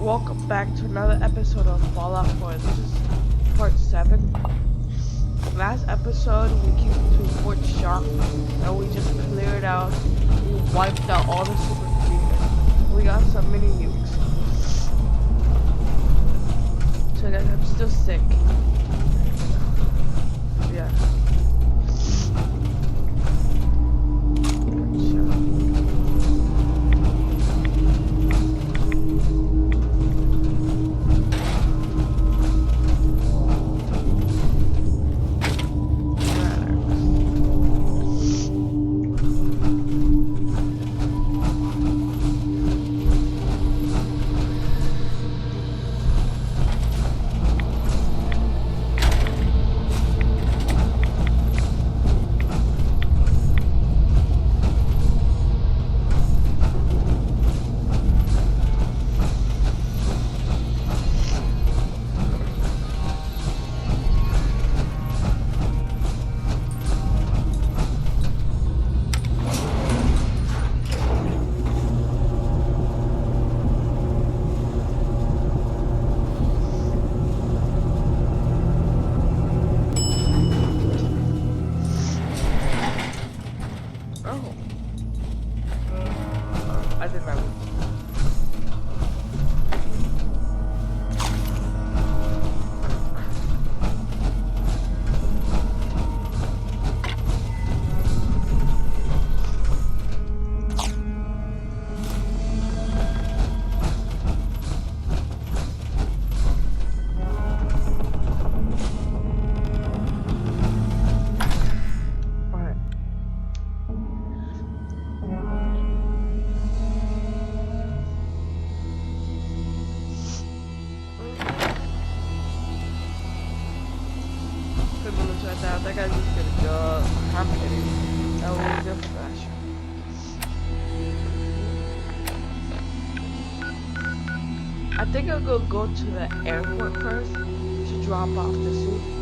Welcome back to another episode of Fallout 4. This is part 7. Last episode we came to Fort Sharp and we just cleared out, we wiped out all the supercomputers. We got some mini nukes. So guys, I'm still sick. Yeah. I did my that guy's just gonna go. I'm kidding. I will go flash. I think I'll go to the airport first to drop off the suit.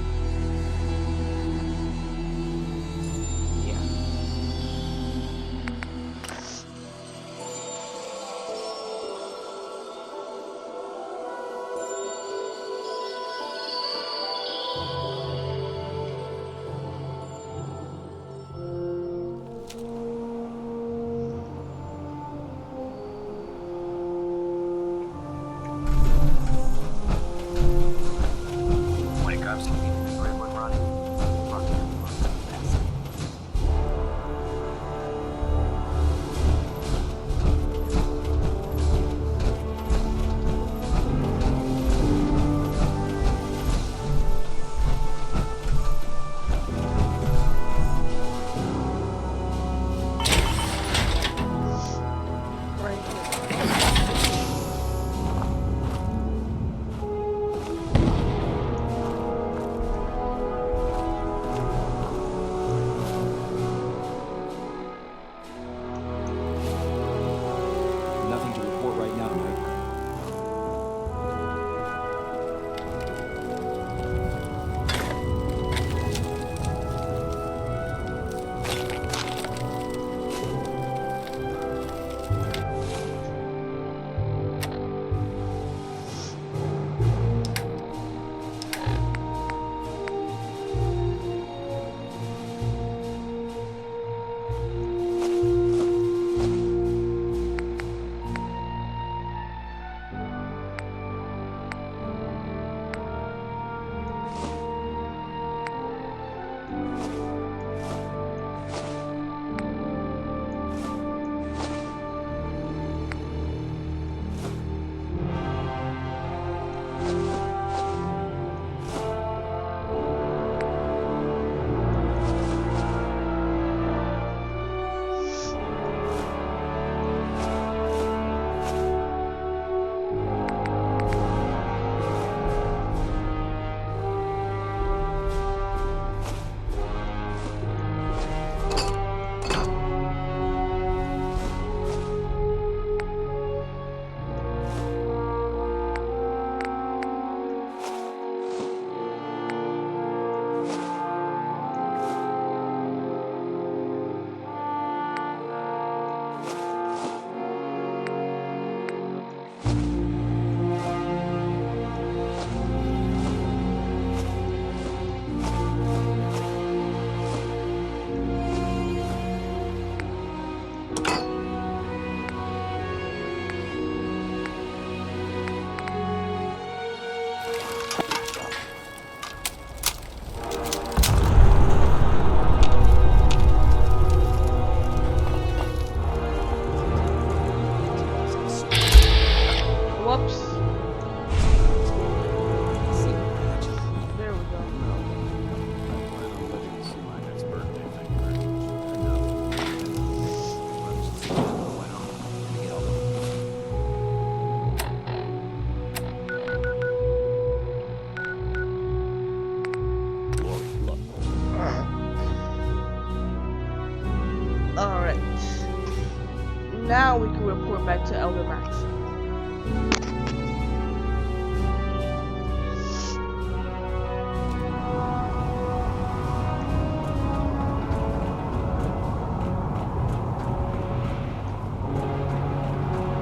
we can report back to Elder Max.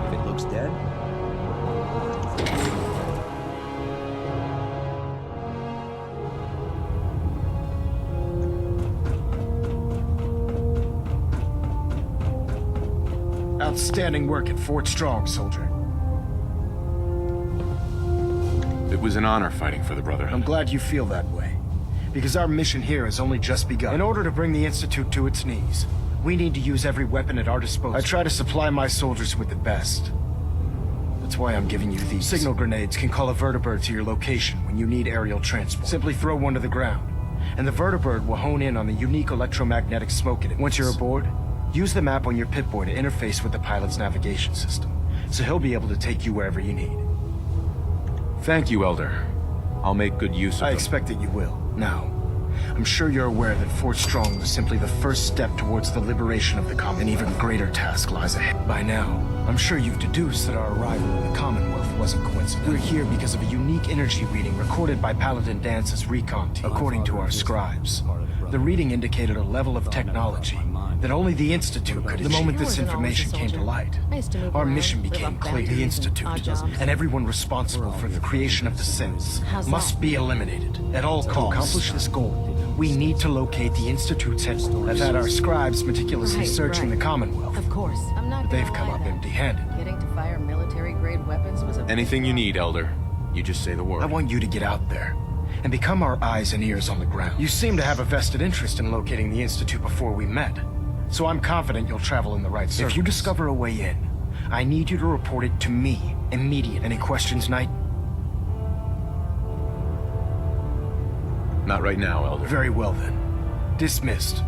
If it looks dead, outstanding work at Fort Strong, soldier. It was an honor fighting for the Brotherhood. I'm glad you feel that way, because our mission here has only just begun. In order to bring the Institute to its knees, we need to use every weapon at our disposal. I try to supply my soldiers with the best. That's why I'm giving you these. Signal grenades can call a vertibird to your location when you need aerial transport. Simply throw one to the ground, and the vertibird will hone in on the unique electromagnetic smoke it emits. Once you're aboard, use the map on your Pip-Boy to interface with the pilot's navigation system, so he'll be able to take you wherever you need. Thank you, Elder. I'll make good use of I them. expect that you will. Now, I'm sure you're aware that Fort Strong was simply the first step towards the liberation of the Commonwealth. An even greater task lies ahead. By now, I'm sure you've deduced that our arrival in the Commonwealth wasn't coincidental. We're here because of a unique energy reading recorded by Paladin Dance's recon team. According to our scribes, the reading indicated a level of technology that only the Institute could achieve. The moment this information came to light, our mission became clear. The Institute, and everyone responsible for the creation of the Sins, must be eliminated at all costs. To accomplish this goal, we need to locate the Institute's headquarters. I've had our scribes meticulously searching the Commonwealth, Of course. I'm not but gonna they've come lie up then. empty-handed. Getting to fire military-grade weapons was a Anything you need, Elder. You just say the word. I want you to get out there and become our eyes and ears on the ground. You seem to have a vested interest in locating the Institute before we met, so I'm confident you'll travel in the right circles. If you discover a way in, I need you to report it to me immediately. Any questions, Knight? Not right now, Elder. Very well then. Dismissed.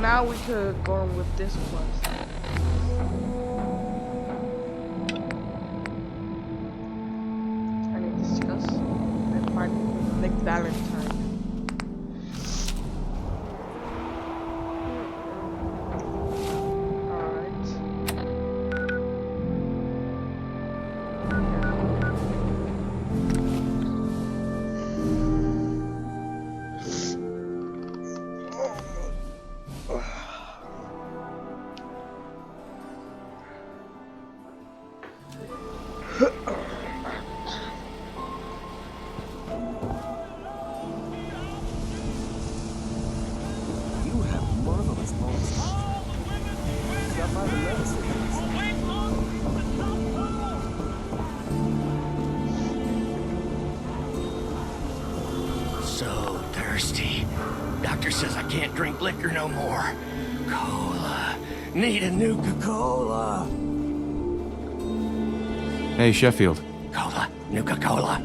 Now we could go on with this quest. I need to discuss and find Nick Valentine. you have marvelous balls. Stop by the medicine. So thirsty. Doctor says I can't drink liquor no more. Cola. Need a Nuka-Cola. Hey, Sheffield. Cola. Nuka-Cola.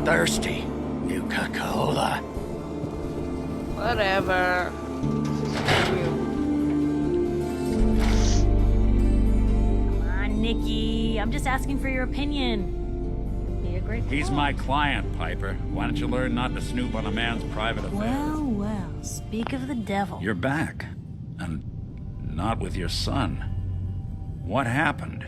Thirsty. Nuka-Cola. Whatever. Come on, Nikki. I'm just asking for your opinion. Be a great He's boy. my client, Piper. Why don't you learn not to snoop on a man's private affairs? Well, well. Speak of the devil. You're back. And not with your son. What happened?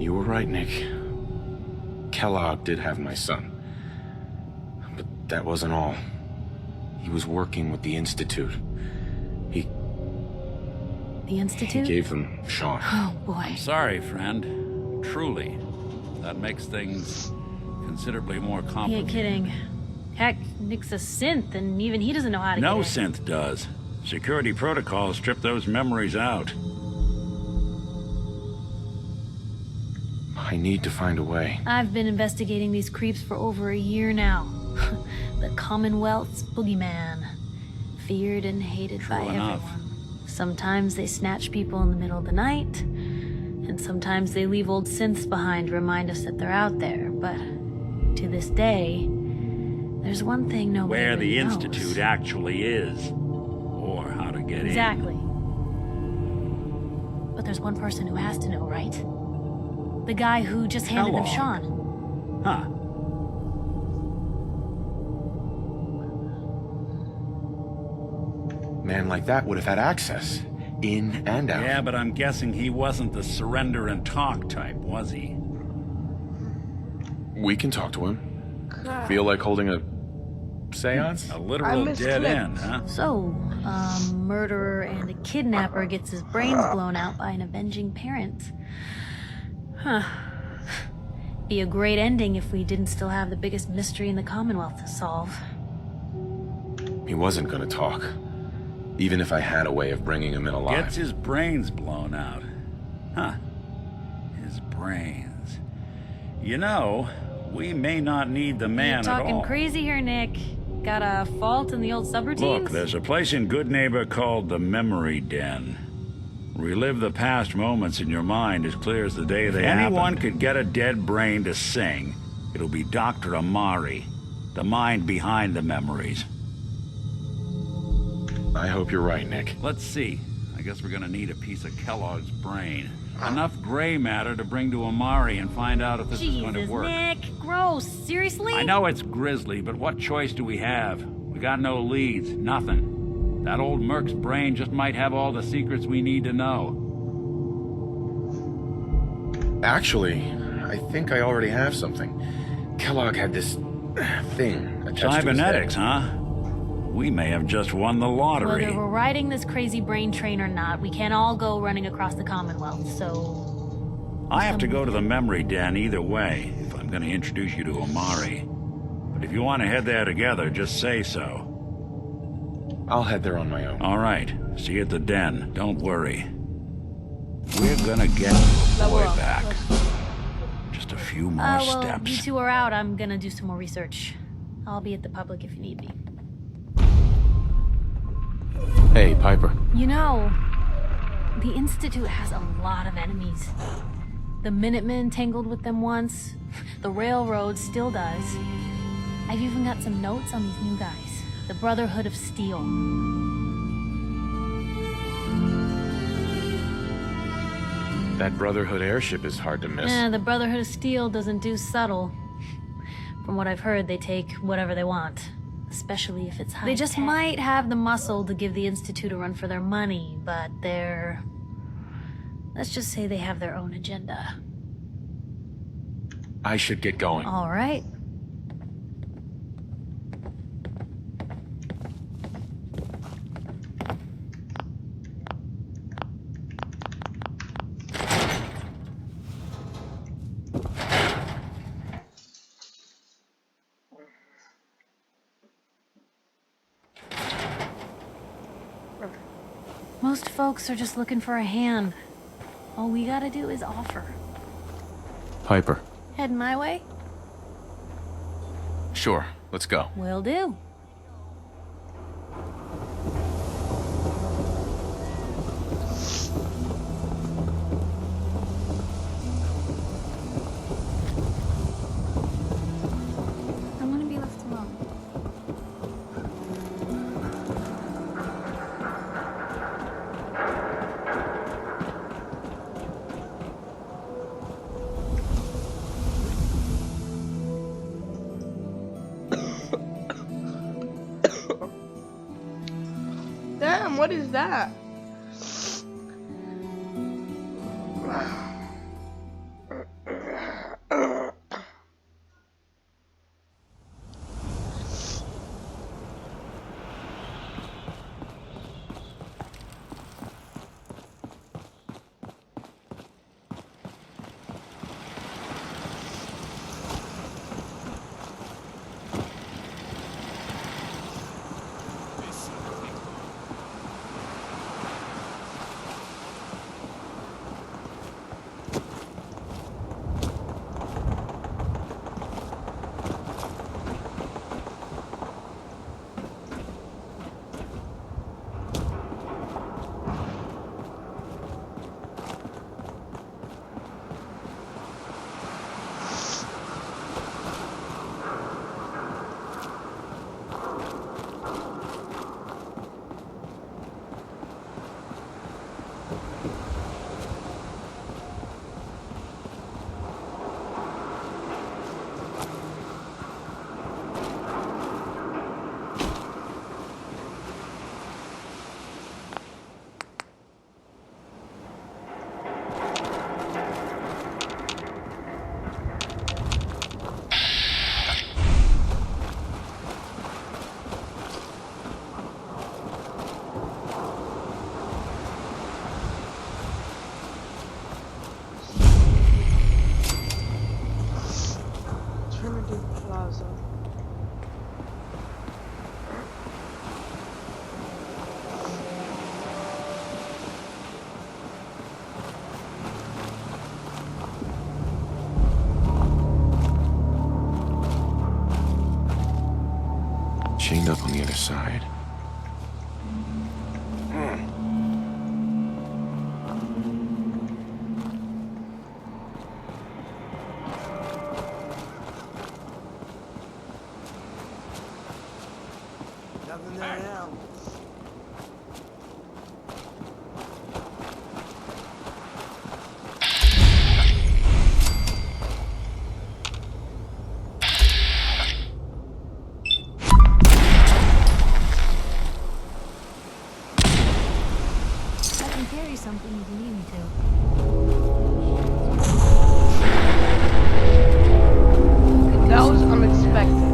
You were right, Nick. Kellogg did have my son. that wasn't all. He was working with the Institute. The He Institute? gave them Sean. Oh, boy. Sorry, friend. Truly. That makes things considerably more He ain't complicated. kidding. Heck, Nick's a synth, and even he doesn't know how to No get synth does. Security protocols strip those memories out. I need to find a way. I've been investigating these creeps for over a year now. The Commonwealth's boogeyman. Feared and hated True by enough. everyone. Sometimes they snatch people in the middle of the night, and sometimes they leave old synths behind to remind us that they're out there. But to this day, there's one thing nobody Where really the knows. Institute actually is. Or how to get Exactly. But there's one person who has to know, right? The guy who just handed them Kellogg. Sean. in. Huh. Man like that would have had access. In and out. Yeah, but I'm guessing he wasn't the surrender and talk type, was he? We can talk to him. Crap. Feel like holding a seance? A literal misclicked. dead end, huh? So, a murderer and a kidnapper gets his brains blown out by an avenging parent. Huh. Be a great ending if we didn't still have the biggest mystery in the Commonwealth to solve. He wasn't gonna talk. Even if I had a way of bringing him in alive. Gets his brains blown out. Huh. His brains. You know, we may not need the man You're at talking all. crazy here, Nick. Got a fault in the old subroutines? Look, there's a place in Good Neighbor called the Memory Den. Relive the past moments in your mind as clear as the day they happened. If anyone could get a dead brain to sing, it'll be Dr. Amari, the mind behind the memories. I hope you're right, Nick. Let's see. I guess we're gonna need a piece of Kellogg's brain. Enough gray matter to bring to Amari and find out if this is going to Jesus, work. Nick. Gross. Seriously? I know it's grisly, but what choice do we have? We got no leads, nothing. That old Merc's brain just might have all the secrets we need to know. Actually, I think I already have something. Kellogg had this thing attached to his Cybernetics, head. huh? We may have just won the lottery. Whether we're riding this crazy brain train or not, we can't all go running across the Commonwealth, so... I have to go to the memory den either way, if I'm going to introduce you to Amari. But if you want to head there together, just say so. I'll head there on my own. All right. See you at the den. Don't worry. We're gonna get the boy back. Just a few more well, steps. you two are out. I'm gonna do some more research. I'll be at the public if you need me. Hey, Piper. You know, the Institute has a lot of enemies. The Minutemen tangled with them once. The Railroad still does. I've even got some notes on these new guys. The Brotherhood of Steel. That Brotherhood airship is hard to miss. The Brotherhood of Steel doesn't do subtle. From what I've heard, they take whatever they want. Especially if it's high They just might have the muscle to give the Institute a run for their money, but they're... Let's just say they have their own agenda. I should get going. All right. Most folks are just looking for a hand. All we gotta do is offer. Piper. Heading my way? Sure, let's go. Will do. I want to be left alone. Damn, what is that? plaza. Chained up on the other side. Nothing there now. I can carry something if you need me to. That was unexpected.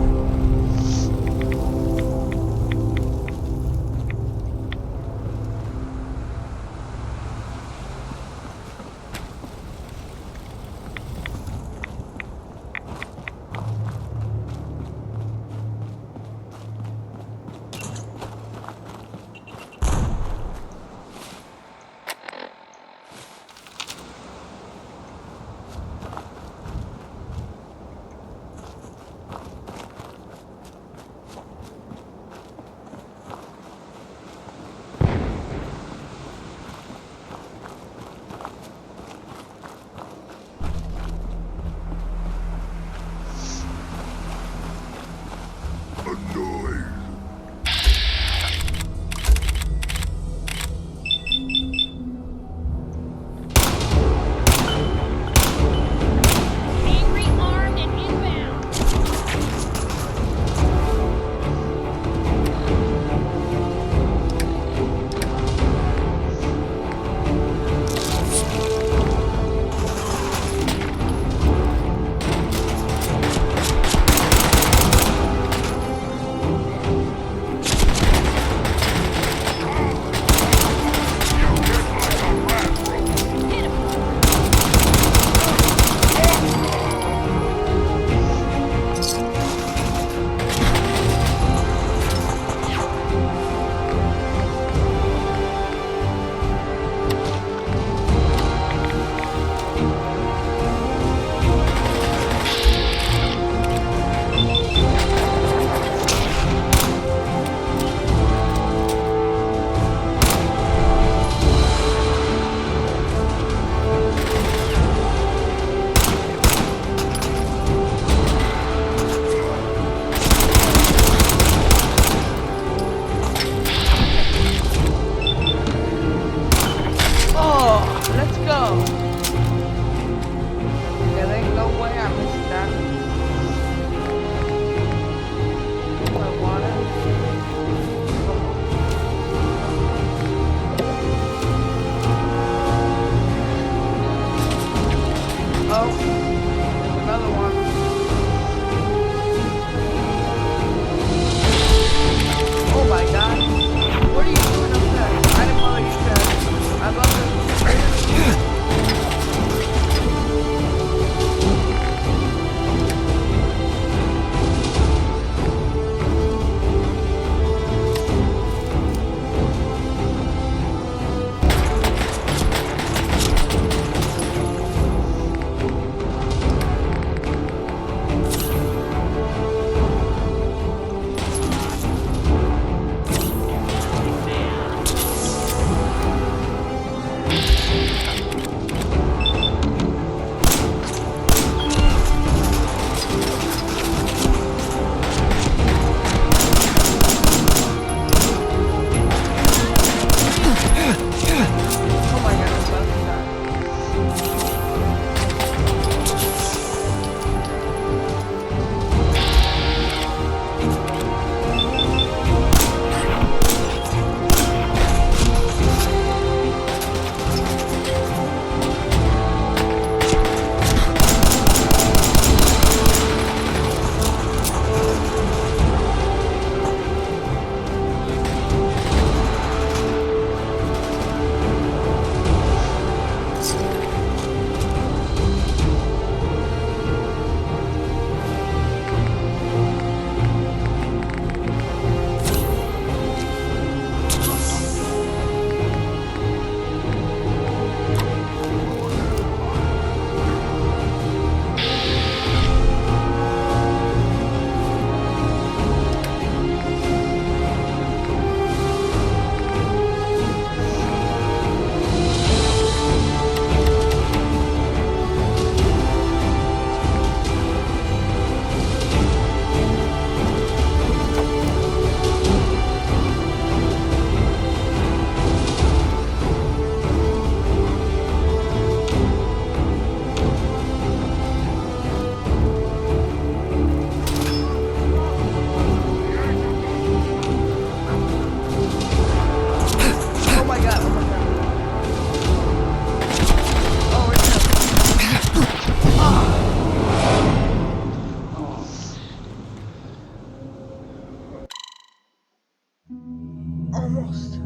Almost.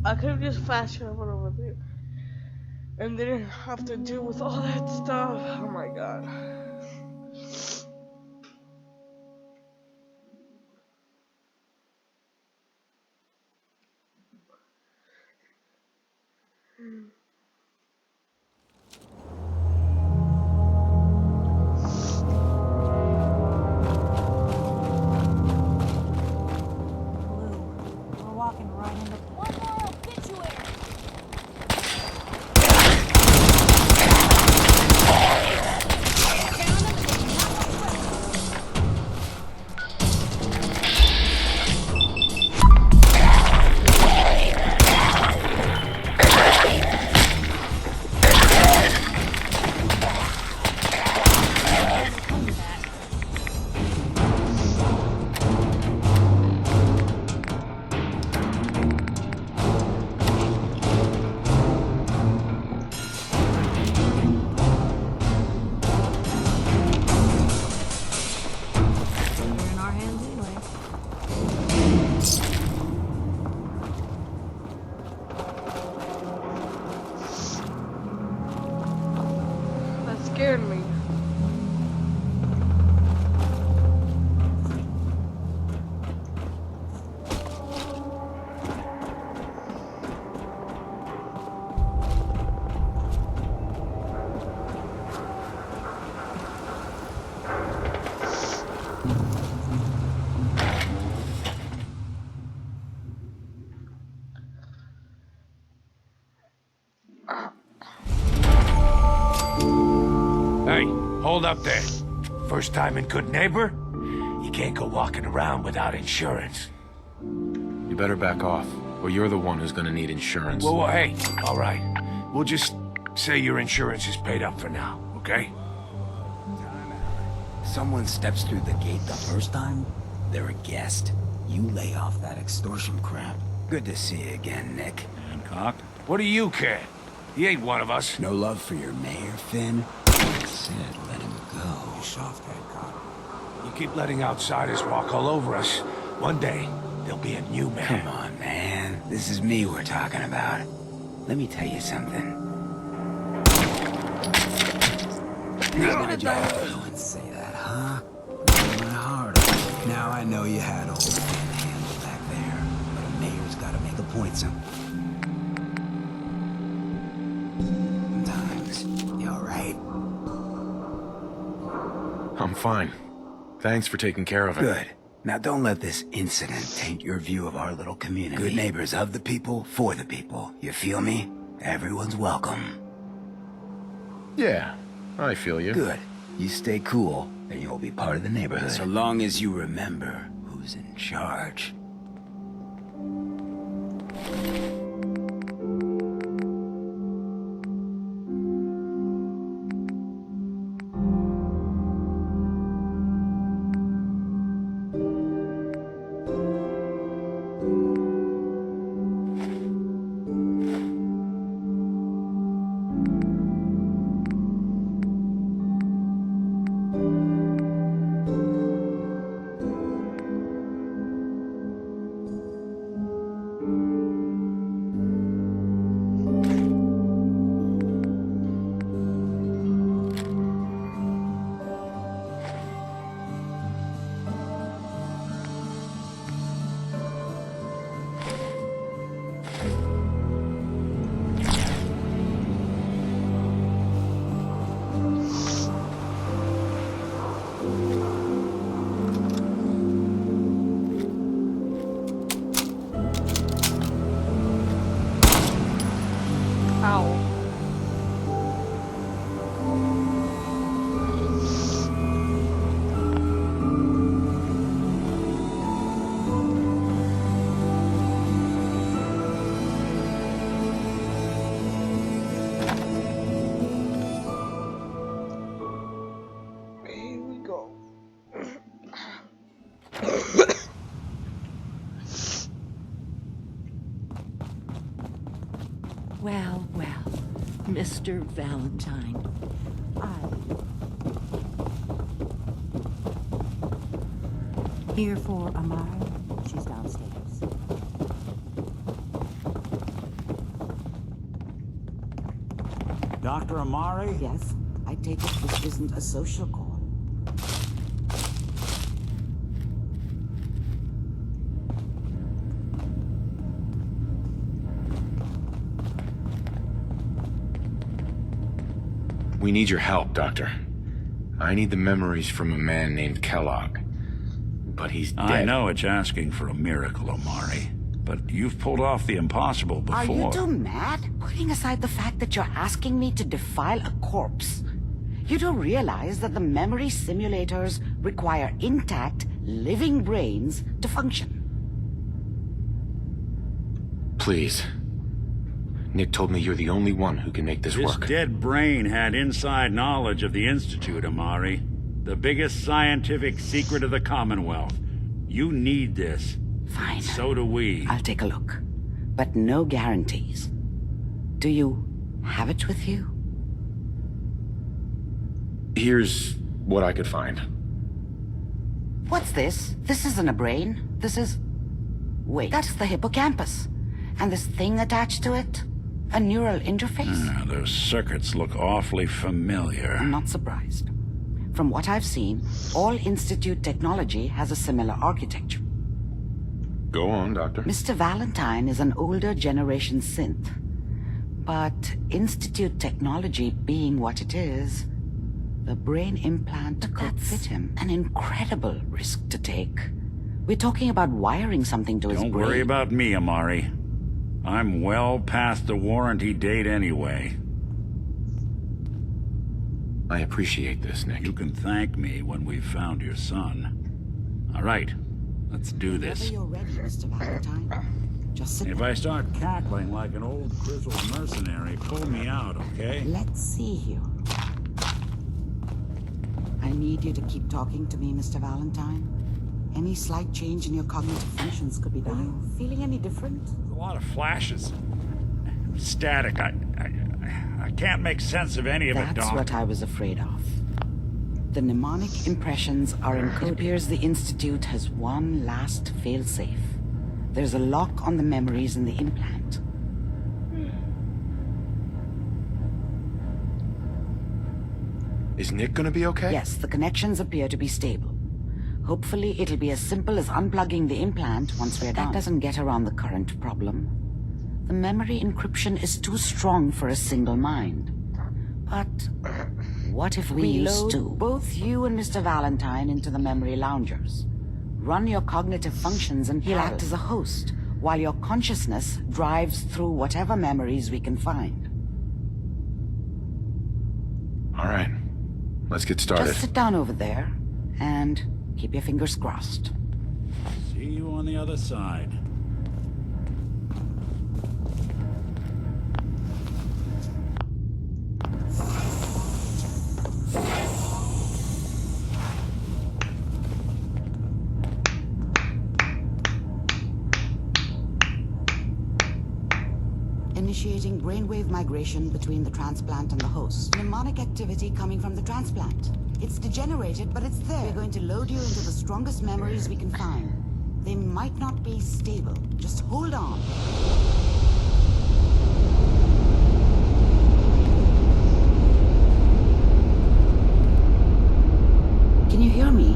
I could have just fast traveled over there and didn't have to deal with all that stuff. Oh my god. We're walking right into one more obituary. They're in our hands anyway. That scared me. Hey, hold up there. First time in Good Neighbor? You can't go walking around without insurance. You better back off, or you're the one who's gonna need insurance. Well, hey, all right. We'll just say your insurance is paid up for now, okay? Someone steps through the gate the first time, they're a guest. You lay off that extortion crap. Good to see you again, Nick. Hancock? What do you care? He ain't one of us. No love for your mayor, Finn? I said let him go. Soft, Hancock. You keep letting outsiders walk all over us. One day, there'll be a new man. Come on, man. This is me we're talking about. Let me tell you something. Why'd you have to go and say that, huh? My heart. Now I know you had old Finn handled back there, but a mayor's gotta make a point sometimes. You alright? I'm fine. Thanks for taking care of it. Good. Now don't let this incident taint your view of our little community. Good neighbors of the people, for the people. You feel me? Everyone's welcome. Yeah, I feel you. Good. You stay cool, and you'll be part of the neighborhood. So long as you remember who's in charge. Mr. Valentine. Here for Amara. She's downstairs. Dr. Amari? Yes, I take it this isn't a social call. We need your help, Doctor. I need the memories from a man named Kellogg. But he's dead. I know it's asking for a miracle, Amari. But you've pulled off the impossible before. Are you too mad? Putting aside the fact that you're asking me to defile a corpse, you do realize that the memory simulators require intact, living brains to function. Please. Nick told me you're the only one who can make this work. This dead brain had inside knowledge of the Institute, Amari. The biggest scientific secret of the Commonwealth. You need this. Fine. So do we. I'll take a look. But no guarantees. Do you have it with you? Here's what I could find. What's this? This isn't a brain. This is... Wait, that's the hippocampus. And this thing attached to it? A neural interface? Those circuits look awfully familiar. I'm not surprised. From what I've seen, all Institute technology has a similar architecture. Go on, Doctor. Mr. Valentine is an older generation synth. But Institute technology being what it is, the brain implant could fit him. An incredible risk to take. We're talking about wiring something to his brain. Don't worry about me, Amari. I'm well past the warranty date anyway. I appreciate this, Nick. You can thank me when we've found your son. All right, let's do this. Whenever you're ready, Mr. Valentine. Just sit If I start cackling like an old grizzled mercenary, pull me out, okay? Let's see here. I need you to keep talking to me, Mr. Valentine. Any slight change in your cognitive functions could be done. Are you feeling any different? A lot of flashes. Static. I can't make sense of any of it, Doc. That's what I was afraid of. The mnemonic impressions are encoded. It appears the Institute has one last failsafe. There's a lock on the memories in the implant. Is Nick gonna be okay? Yes, the connections appear to be stable. Hopefully, it'll be as simple as unplugging the implant once we're done. That doesn't get around the current problem. The memory encryption is too strong for a single mind. But what if we load both you and Mr. Valentine into the memory loungers? Run your cognitive functions and he'll act as a host, while your consciousness drives through whatever memories we can find. All right, let's get started. Just sit down over there and keep your fingers crossed. See you on the other side. Initiating brainwave migration between the transplant and the host. Mnemonic activity coming from the transplant. It's degenerated, but it's there. We're going to load you into the strongest memories we can find. They might not be stable. Just hold on. Can you hear me?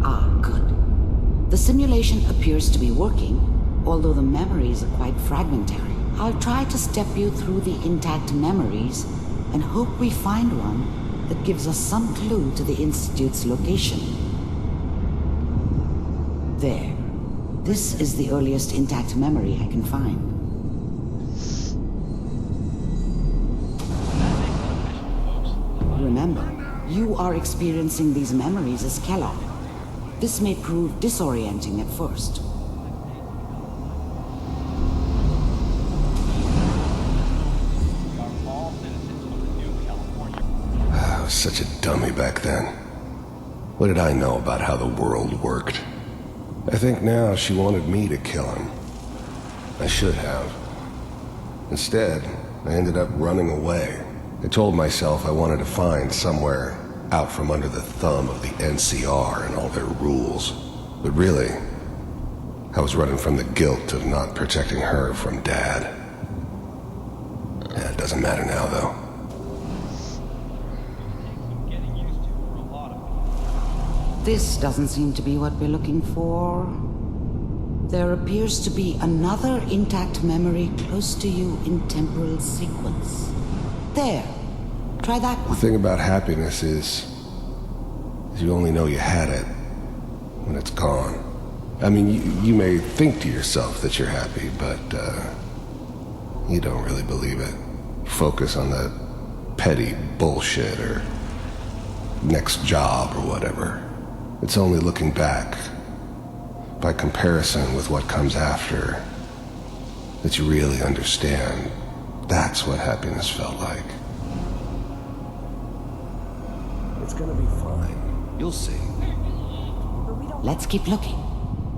Ah, good. The simulation appears to be working, although the memories are quite fragmentary. I'll try to step you through the intact memories and hope we find one that gives us some clue to the Institute's location. There. This is the earliest intact memory I can find. Remember, you are experiencing these memories as Kellogg. This may prove disorienting at first. I was such a dummy back then. What did I know about how the world worked? I think now she wanted me to kill him. I should have. Instead, I ended up running away. I told myself I wanted to find somewhere out from under the thumb of the NCR and all their rules. But really, I was running from the guilt of not protecting her from Dad. Yeah, it doesn't matter now, though. This doesn't seem to be what we're looking for. There appears to be another intact memory close to you in temporal sequence. There. Try that The one. thing about happiness is you only know you had it when it's gone. I mean, you may think to yourself that you're happy, but you don't really believe it. Focus on the petty bullshit or next job or whatever. It's only looking back, by comparison with what comes after, that you really understand. That's what happiness felt like. It's gonna be fine. You'll see. Let's keep looking.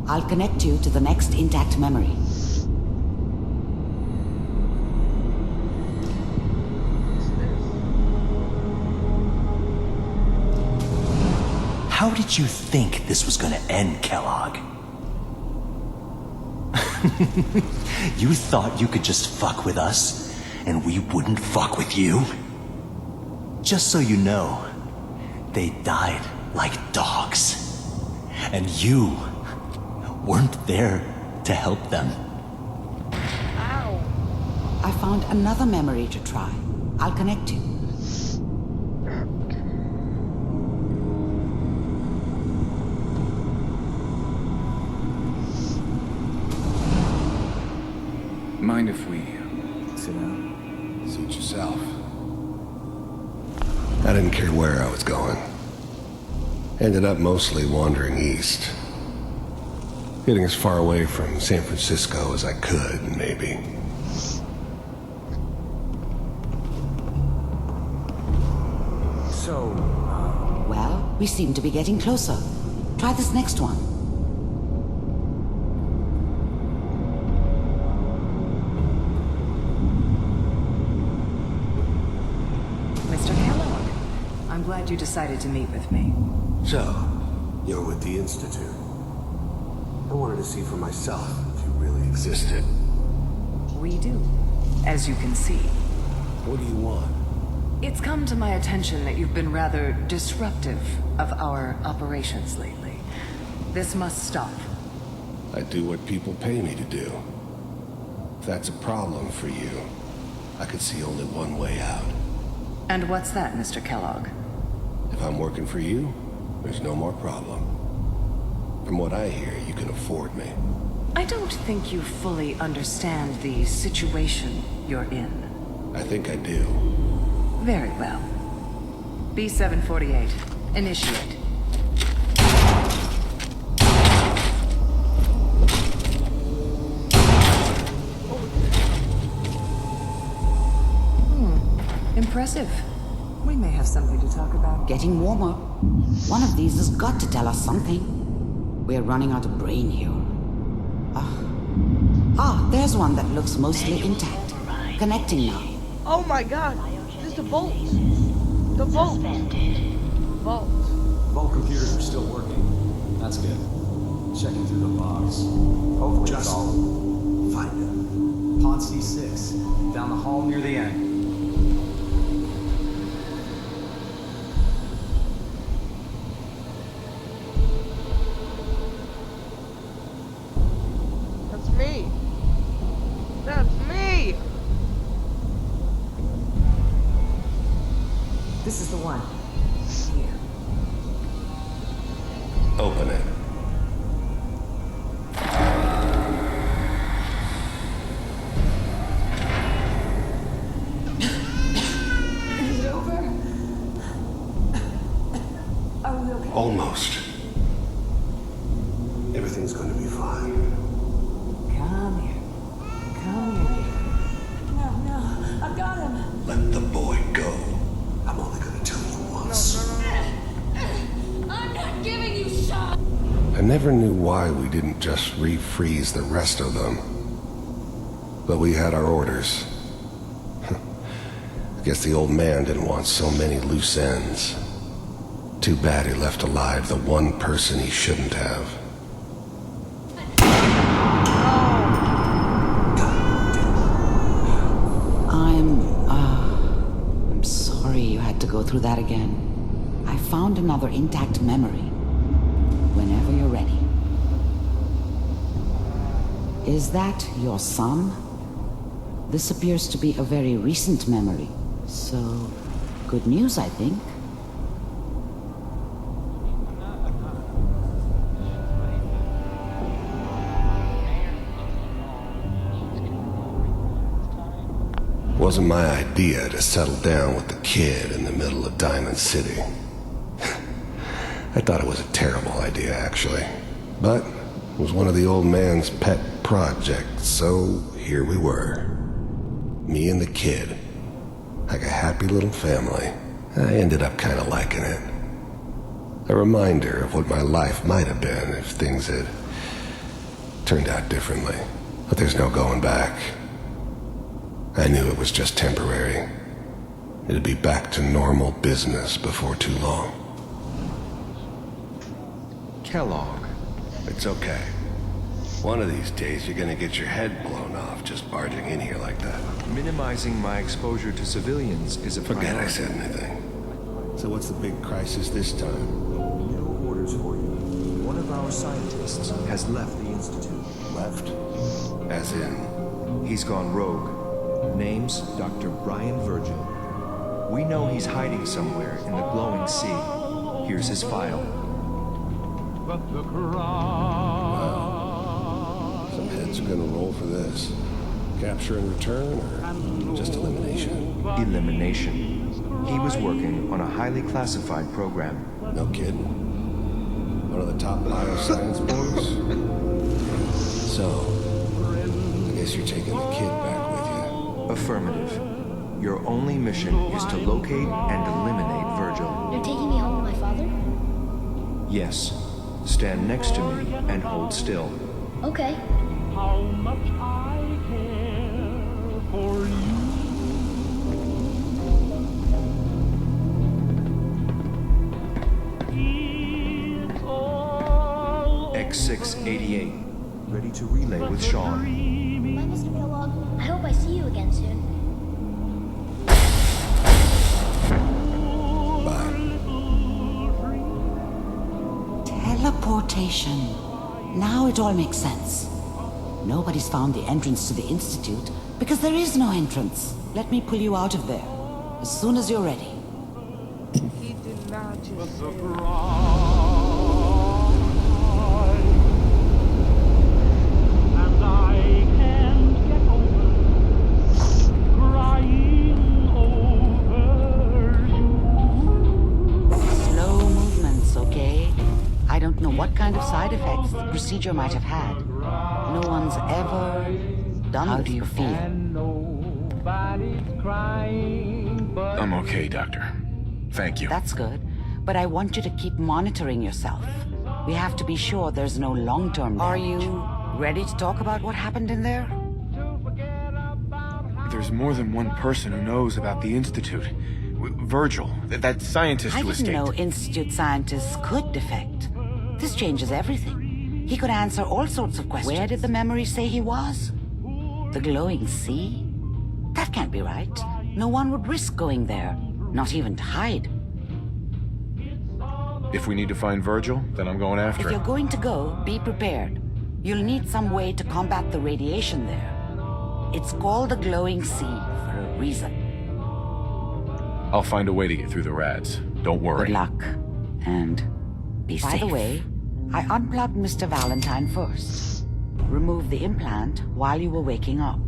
I'll connect you to the next intact memory. How did you think this was gonna end, Kellogg? You thought you could just fuck with us, and we wouldn't fuck with you? Just so you know, they died like dogs. And you weren't there to help them. Ow. I found another memory to try. I'll connect you. Mind if we Sit down. Suit yourself. I didn't care where I was going. Ended up mostly wandering east. Getting as far away from San Francisco as I could, maybe. So, Well, we seem to be getting closer. Try this next one. Mr. Kellogg, I'm glad you decided to meet with me. So, you're with the Institute. I wanted to see for myself if you really existed. We do, as you can see. What do you want? It's come to my attention that you've been rather disruptive of our operations lately. This must stop. I do what people pay me to do. If that's a problem for you, I could see only one way out. And what's that, Mr. Kellogg? If I'm working for you, there's no more problem. From what I hear, you can afford me. I don't think you fully understand the situation you're in. I think I do. Very well. B-748, initiate. Impressive. We may have something to talk about. Getting warmer. One of these has got to tell us something. We're running out of brain here. There's one that looks mostly intact. Connecting now. Oh my god. This is the vault. The vault. Vault. Vault computers are still working. That's good. Checking through the logs. Hopefully it's all Find it. Pod C6, down the hall near the end. That's me. That's me. This is the one. Here. Open it. Is it over? Are we okay? Almost. Everything's going to be fine. Come here. Come here. No, I've got him. Let the boy go. I'm only going to tell you once. I'm not giving you shot. I never knew why we didn't just refreeze the rest of them. But we had our orders. I guess the old man didn't want so many loose ends. Too bad he left alive the one person he shouldn't have. I'm sorry you had to go through that again. I found another intact memory. Whenever you're ready. Is that your son? This appears to be a very recent memory. So, good news, I think. Wasn't my idea to settle down with the kid in the middle of Diamond City. I thought it was a terrible idea, actually. But it was one of the old man's pet projects, so here we were. Me and the kid. Like a happy little family. I ended up kind of liking it. A reminder of what my life might have been if things had turned out differently. But there's no going back. I knew it was just temporary. It'd be back to normal business before too long. Kellogg, it's okay. One of these days you're gonna get your head blown off just barging in here like that. Minimizing my exposure to civilians is a priority. Forget I said anything. So what's the big crisis this time? New orders for you. One of our scientists has left the Institute. Left? As in? He's gone rogue. Name's Dr. Brian Virgil. We know he's hiding somewhere in the glowing sea. Here's his file. Wow. Some heads are gonna roll for this. Capture and return, or just elimination? Elimination. He was working on a highly classified program. No kidding. One of the top bioscience boys? So, I guess you're taking the kid back with you. Affirmative. Your only mission is to locate and eliminate Virgil. You're taking me home with my father? Yes. Stand next to me and hold still. Okay. How much I care for you. It's all X688. Ready to relay with Sean. Bye, Mr. Kellogg. I hope I see you again soon. Teleportation. Now it all makes sense. Nobody's found the entrance to the Institute because there is no entrance. Let me pull you out of there as soon as you're ready. He did not just say and I can't get over crying over you. Slow movements, okay? I don't know what kind of side effects the procedure might have had. No one's ever done. How do you feel? I'm okay, Doctor. Thank you. That's good. But I want you to keep monitoring yourself. We have to be sure there's no long-term damage. Are you ready to talk about what happened in there? There's more than one person who knows about the Institute. Virgil, that scientist I who didn't escaped. know Institute scientists could defect. This changes everything. He could answer all sorts of questions. Where did the memory say he was? The glowing sea? That can't be right. No one would risk going there, not even to hide. If we need to find Virgil, then I'm going after If him. you're going to go, be prepared. You'll need some way to combat the radiation there. It's called the glowing sea for a reason. I'll find a way to get through the rads. Don't worry. Good luck. And Be by safe. the way, I unplugged Mr. Valentine first. Removed the implant while you were waking up.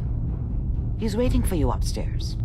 He's waiting for you upstairs.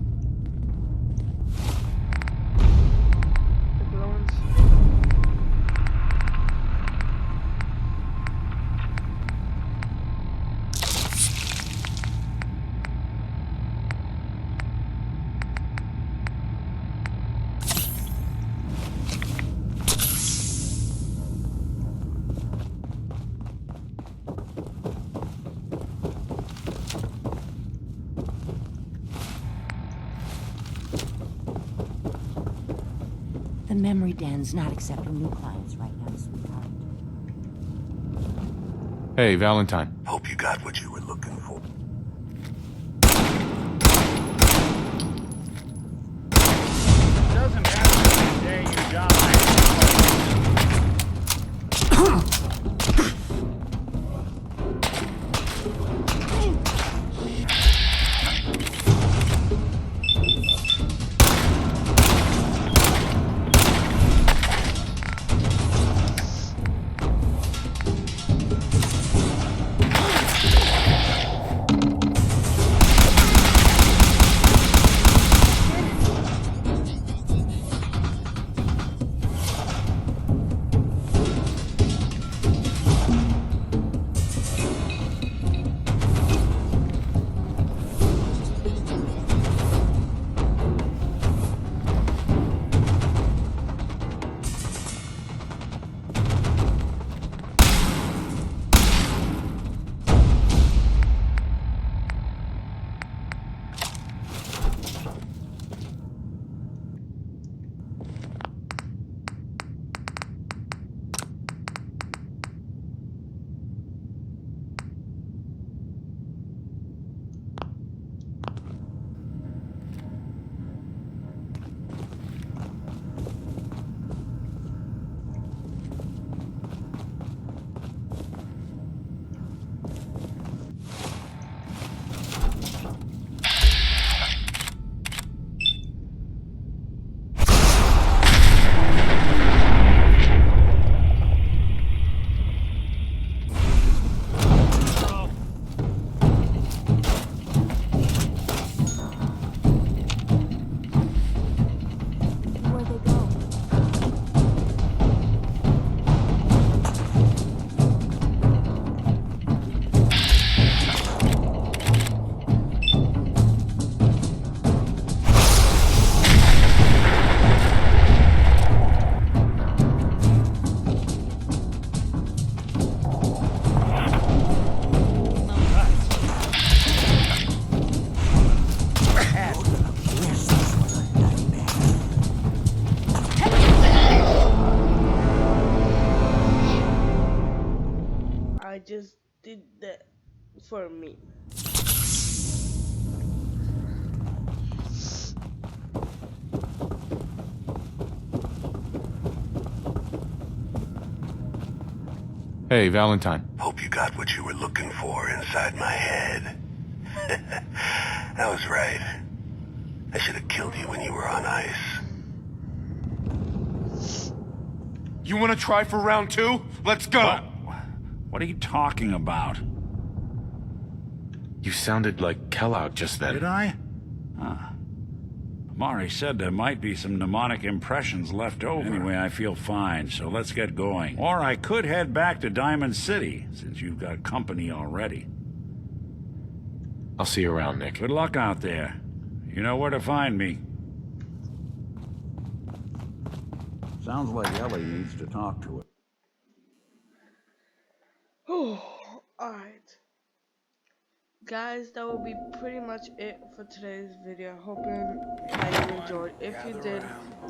The memory den's not accepting new clients right now, sweetheart. Hey, Valentine. Hope you got what you were looking for. Doesn't happen every day you die. I just did that for me. Hey, Valentine. Hope you got what you were looking for inside my head. I was right. I should have killed you when you were on ice. You want to try for round 2? Let's go! What are you talking about? You sounded like Kellogg just then. Did I? Mari said there might be some mnemonic impressions left over. Anyway, I feel fine, so let's get going. Or I could head back to Diamond City, since you've got company already. I'll see you around, Nick. Good luck out there. You know where to find me. Sounds like Ellie needs to talk to it. Alright. Guys, that will be pretty much it for today's video. Hoping that you enjoyed. If you did,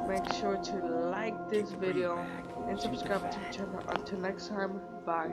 make sure to like this video and subscribe to the channel. Until next time, bye.